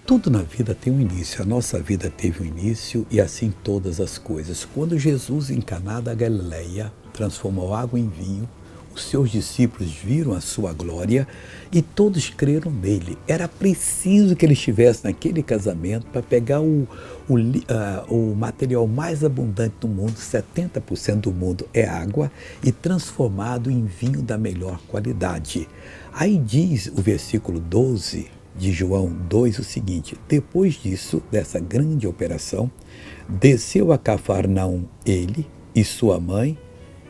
Tudo na vida tem um início, a nossa vida teve um início e assim todas as coisas. Quando Jesus, em Caná da Galileia, transformou água em vinho, os seus discípulos viram a sua glória e todos creram nele. Era preciso que ele estivesse naquele casamento para pegar o material mais abundante do mundo, 70% do mundo é água, e transformado em vinho da melhor qualidade. Aí diz o versículo 12 de João 2 o seguinte: depois disso, dessa grande operação, desceu a Cafarnaum ele e sua mãe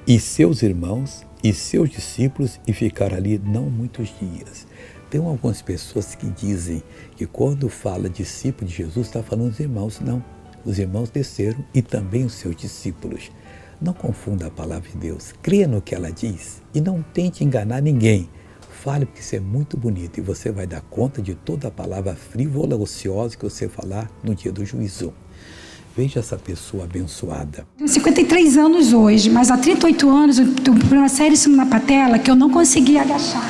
e seus irmãos e seus discípulos e ficaram ali não muitos dias. Tem algumas pessoas que dizem que quando fala discípulo de Jesus está falando dos irmãos. Não, os irmãos desceram e também os seus discípulos. Não confunda a palavra de Deus, creia no que ela diz e não tente enganar ninguém. Fale porque isso é muito bonito e você vai dar conta de toda a palavra frívola, ociosa que você falar no dia do juízo. Veja essa pessoa abençoada. Tenho 53 anos hoje, mas há 38 anos eu tenho um problema seríssimo na patela que eu não conseguia agachar.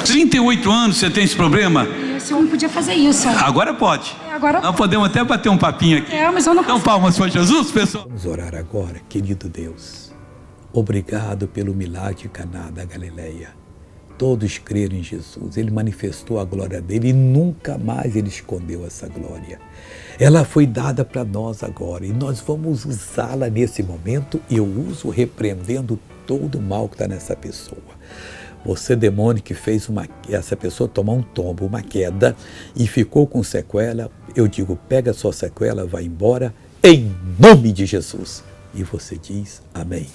38 anos você tem esse problema? Eu não podia fazer isso. Agora pode. Agora nós podemos até bater um papinho aqui. Mas eu não Então, palmas para Jesus, pessoal. Vamos orar agora, querido Deus. Obrigado pelo milagre de Caná da Galileia. Todos creram em Jesus, ele manifestou a glória dele e nunca mais ele escondeu essa glória. Ela foi dada para nós agora e nós vamos usá-la nesse momento. Eu uso repreendendo todo o mal que está nessa pessoa. Você, demônio, que fez essa pessoa tomar um tombo, uma queda e ficou com sequela, eu digo, pega a sua sequela, vai embora, em nome de Jesus. E você diz amém.